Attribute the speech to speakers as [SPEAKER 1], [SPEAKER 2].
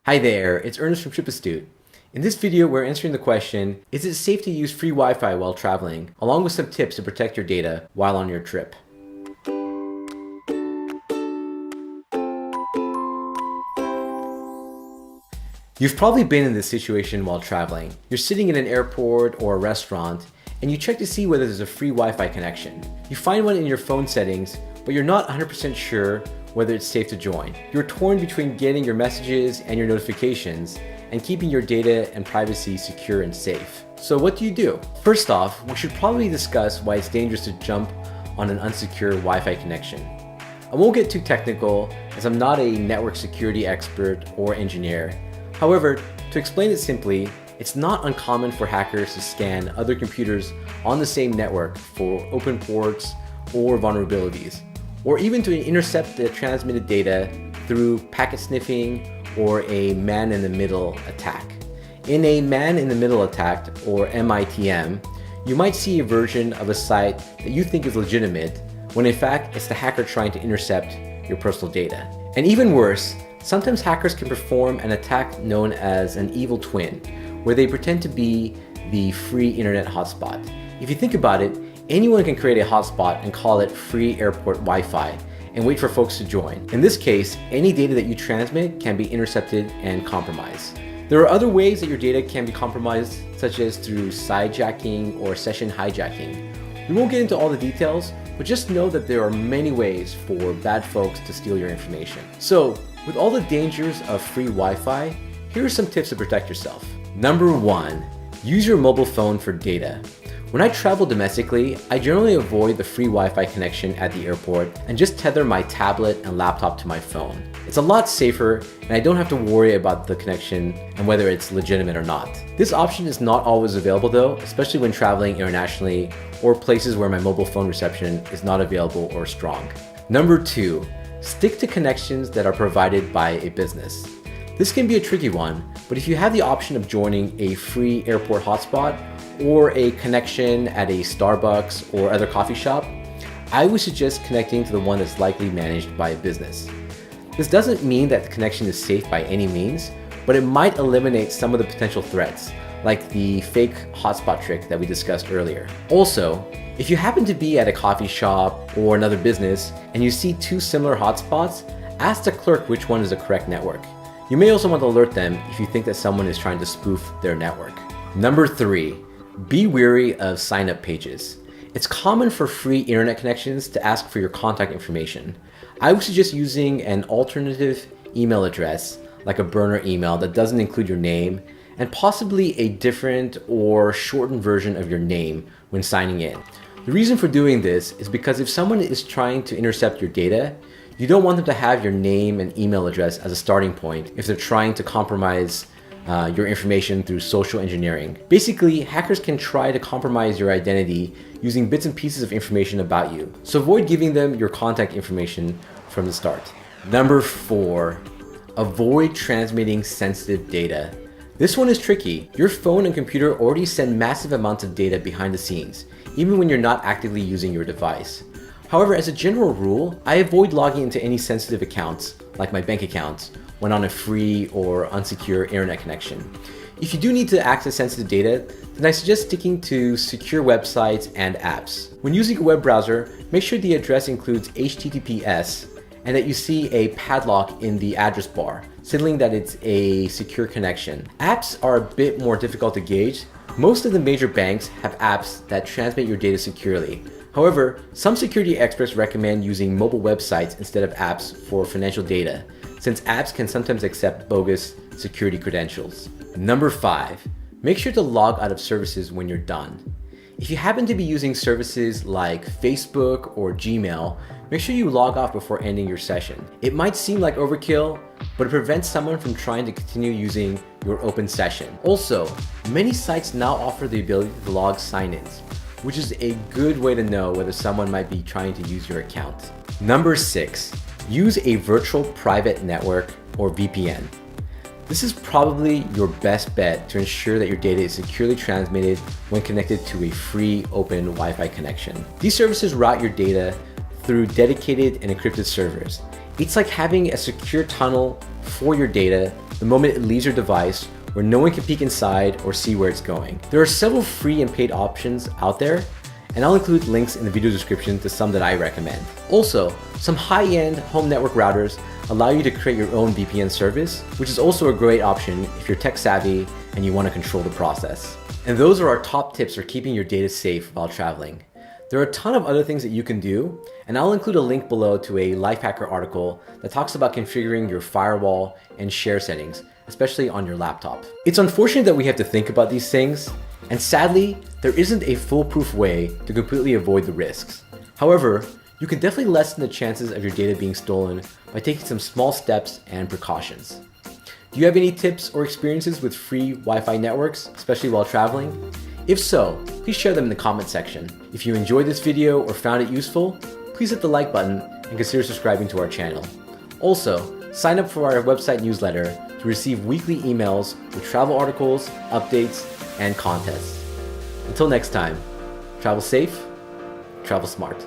[SPEAKER 1] Hi there, it's Ernest from Chip Astute. In this video, we're answering the question, is it safe to use free Wi-Fi while traveling, along with some tips to protect your data while on your trip. You've probably been in this situation while traveling. You're sitting in an airport or a restaurant, and you check to see whether there's a free Wi-Fi connection. You find one in your phone settings, but you're not 100% sure whether it's safe to join. You're torn between getting your messages and your notifications and keeping your data and privacy secure and safe. So what do you do? First off, we should probably discuss why it's dangerous to jump on an unsecure Wi-Fi connection. I won't get too technical as I'm not a network security expert or engineer. However, to explain it simply, it's not uncommon for hackers to scan other computers on the same network for open ports or vulnerabilities, or even to intercept the transmitted data through packet sniffing or a man-in-the-middle attack. In a man-in-the-middle attack, or MITM, you might see a version of a site that you think is legitimate, when in fact it's the hacker trying to intercept your personal data. And even worse, sometimes hackers can perform an attack known as an evil twin, where they pretend to be the free internet hotspot. If you think about it, anyone can create a hotspot and call it free airport Wi-Fi and wait for folks to join. In this case, any data that you transmit can be intercepted and compromised. There are other ways that your data can be compromised, such as through sidejacking or session hijacking. We won't get into all the details, but just know that there are many ways for bad folks to steal your information. So, with all the dangers of free Wi-Fi, here are some tips to protect yourself. Number 1, use your mobile phone for data. When I travel domestically, I generally avoid the free Wi-Fi connection at the airport and just tether my tablet and laptop to my phone. It's a lot safer and I don't have to worry about the connection and whether it's legitimate or not. This option is not always available though, especially when traveling internationally or places where my mobile phone reception is not available or strong. Number 2, stick to connections that are provided by a business. This can be a tricky one, but if you have the option of joining a free airport hotspot or a connection at a Starbucks or other coffee shop, I would suggest connecting to the one that's likely managed by a business. This doesn't mean that the connection is safe by any means, but it might eliminate some of the potential threats, like the fake hotspot trick that we discussed earlier. Also, if you happen to be at a coffee shop or another business and you see two similar hotspots, ask the clerk which one is the correct network. You may also want to alert them if you think that someone is trying to spoof their network. Number 3, be wary of Signup Pages. It's common for free internet connections to ask for your contact information. I would suggest using an alternative email address, like a burner email that doesn't include your name, and possibly a different or shortened version of your name when signing in. The reason for doing this is because if someone is trying to intercept your data, you don't want them to have your name and email address as a starting point if they're trying to compromise your information through social engineering. Basically, hackers can try to compromise your identity using bits and pieces of information about you. So avoid giving them your contact information from the start. Number 4, avoid transmitting sensitive data. This one is tricky. Your phone and computer already send massive amounts of data behind the scenes, even when you're not actively using your device. However, as a general rule, I avoid logging into any sensitive accounts, like my bank accounts, when on a free or unsecure internet connection. If you do need to access sensitive data, then I suggest sticking to secure websites and apps. When using a web browser, make sure the address includes HTTPS and that you see a padlock in the address bar, signaling that it's a secure connection. Apps are a bit more difficult to gauge. Most of the major banks have apps that transmit your data securely. However, some security experts recommend using mobile websites instead of apps for financial data, since apps can sometimes accept bogus security credentials. Number 5, make sure to log out of services when you're done. If you happen to be using services like Facebook or Gmail, make sure you log off before ending your session. It might seem like overkill, but it prevents someone from trying to continue using your open session. Also, many sites now offer the ability to log sign-ins, which is a good way to know whether someone might be trying to use your account. Number 6, use a virtual private network or VPN. This is probably your best bet to ensure that your data is securely transmitted when connected to a free open Wi-Fi connection. These services route your data through dedicated and encrypted servers. It's like having a secure tunnel for your data the moment it leaves your device, where no one can peek inside or see where it's going. There are several free and paid options out there, and I'll include links in the video description to some that I recommend. Also, some high-end home network routers allow you to create your own VPN service, which is also a great option if you're tech savvy and you want to control the process. And those are our top tips for keeping your data safe while traveling. There are a ton of other things that you can do, and I'll include a link below to a Lifehacker article that talks about configuring your firewall and share settings, especially on your laptop. It's unfortunate that we have to think about these things, and sadly, there isn't a foolproof way to completely avoid the risks. However, you can definitely lessen the chances of your data being stolen by taking some small steps and precautions. Do you have any tips or experiences with free Wi-Fi networks, especially while traveling? If so, please share them in the comment section. If you enjoyed this video or found it useful, please hit the like button and consider subscribing to our channel. Also, sign up for our website newsletter to receive weekly emails with travel articles, updates, and contests. Until next time, travel safe, travel smart.